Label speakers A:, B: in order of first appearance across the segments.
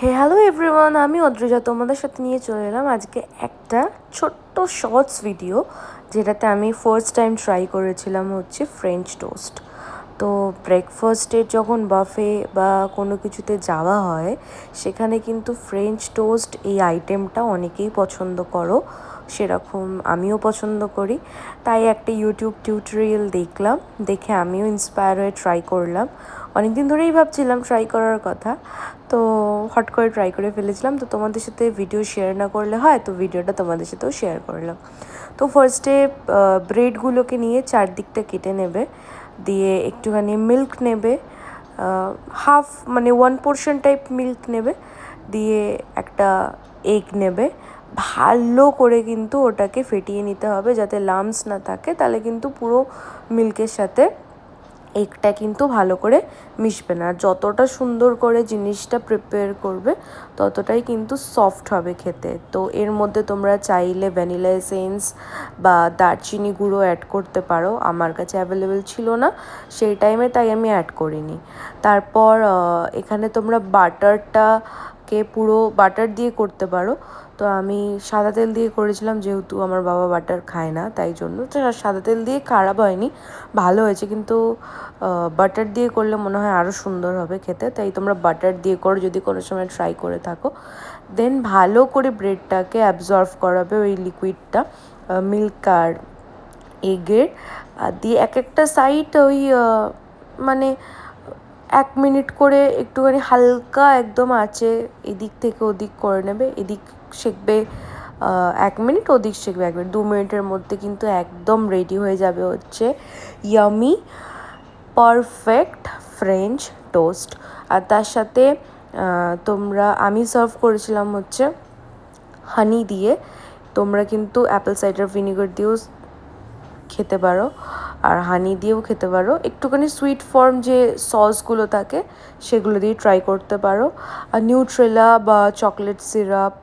A: Hello everyone, আমি অদ্রিজা তোমাদের সাথে নিয়ে চলে এলাম আজকে একটা ছোট্ট শর্টস ভিডিও, যেটাতে আমি ফার্স্ট টাইম ট্রাই করেছিলাম হচ্ছে ফ্রেঞ্চ টোস্ট। তো ব্রেকফাস্টে যখন বাফে বা কোনো কিছুতে যাওয়া হয়, সেখানে কিন্তু ফ্রেঞ্চ টোস্ট এই আইটেমটা অনেকেই পছন্দ করো, সেরকম আমিও পছন্দ করি। তাই একটা ইউটিউব টিউটোরিয়াল দেখলাম, দেখে আমিও ইন্সপায়ার হয়ে ট্রাই করলাম। অনেক দিন ধরেই ভাবছিলাম ট্রাই করার কথা, তো হট করে ট্রাই করে ফেলেছিলাম। তো তোমাদের সাথে ভিডিও শেয়ার না করলে হয়, তো ভিডিওটা তোমাদের সাথেও শেয়ার করলাম। তো ফার্স্টে ব্রেডগুলোকে নিয়ে চারদিকটা কেটে নেবে, দিয়ে একটুখানি মিল্ক নেবে, হাফ মানে 1 পোর্শন টাইপ মিল্ক নেবে, দিয়ে একটা এগ নেবে। ভালো করে কিন্তু ওটাকে ফেটিয়ে নিতে হবে যাতে লামস না থাকে, তাহলে কিন্তু পুরো মিল্কের সাথে এগটা কিন্তু ভালো করে মিশবে না। আর যতটা সুন্দর করে জিনিসটা প্রিপেয়ার করবে ততটাই কিন্তু সফট হবে খেতে। তো এর মধ্যে তোমরা চাইলে ভ্যানিলা এসেন্স বা দারচিনি গুঁড়ো অ্যাড করতে পারো, আমার কাছে অ্যাভেলেবেল ছিল না সেই টাইমে, তাই আমি অ্যাড করিনি। তারপর এখানে তোমরা বাটারটাকে পুরো বাটার দিয়ে করতে পারো, তো আমি সাদা তেল দিয়ে করেছিলাম, যেহেতু আমার বাবা বাটার খায় না তাই জন্য। তো সাদা তেল দিয়ে খারাপ হয়নি, ভালো হয়েছে, কিন্তু বাটার দিয়ে করলে মনে হয় আরও সুন্দর হবে খেতে। তাই তোমরা বাটার দিয়ে করো যদি কোনো সময় ট্রাই করে থাকো। দেন ভালো করে ব্রেডটাকে অ্যাবজর্ভ করাবে ওই লিকুইডটা, মিল্ক আর এগের, দিয়ে এক একটা সাইড ওই মানে 1 মিনিট করে একটুখানি হালকা একদম আঁচে এদিক থেকে ওদিক করে নেবে। এদিক সেঁকবে 1 মিনিট, ওদিক সেঁকবে 1 মিনিট, 2 মিনিটের মধ্যে কিন্তু একদম রেডি হয়ে যাবে হচ্ছে ইয়ামি পারফেক্ট ফ্রেঞ্চ টোস্ট। আর তার সাথে আমি সার্ভ করেছিলাম হচ্ছে হানি দিয়ে, তোমরা কিন্তু অ্যাপেল সাইডার ভিনিগার দিয়েও খেতে পারো আর হানি দিয়েও খেতে পারো। একটুখানি সুইট ফর্ম যে সসগুলো থাকে সেগুলো দিয়ে ট্রাই করতে পারো, আর নিউট্রেলা বা চকলেট সিরাপ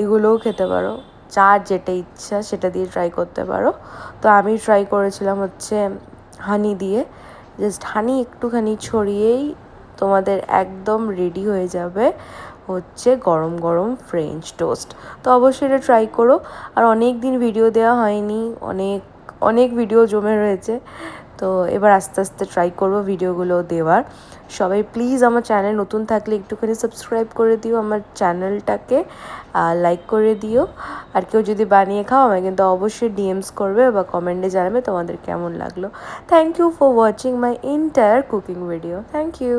A: এগুলোও খেতে পারো, যার যেটা ইচ্ছা সেটা দিয়ে ট্রাই করতে পারো। তো আমি ট্রাই করেছিলাম হচ্ছে হানি দিয়ে, জাস্ট হানি একটুখানি ছড়িয়েই তোমাদের একদম রেডি হয়ে যাবে হচ্ছে গরম গরম ফ্রেঞ্চ টোস্ট। তো অবশ্যই এটা ট্রাই করো। আর অনেক দিন ভিডিও দেওয়া হয়নি, অনেক অনেক ভিডিও জমে রয়েছে, তো এবার আস্তে আস্তে ট্রাই করবো ভিডিওগুলো দেওয়ার। সবাই প্লিজ আমার চ্যানেল নতুন থাকলে একটুখানি সাবস্ক্রাইব করে দিও আমার চ্যানেলটাকে, লাইক করে দিও। আর কেউ যদি বানিয়ে খাও আমায় কিন্তু অবশ্যই ডিএমস করবে বা কমেন্টে জানাবে তোমাদের কেমন লাগলো। Thank you for watching my entire cooking video. Thank you.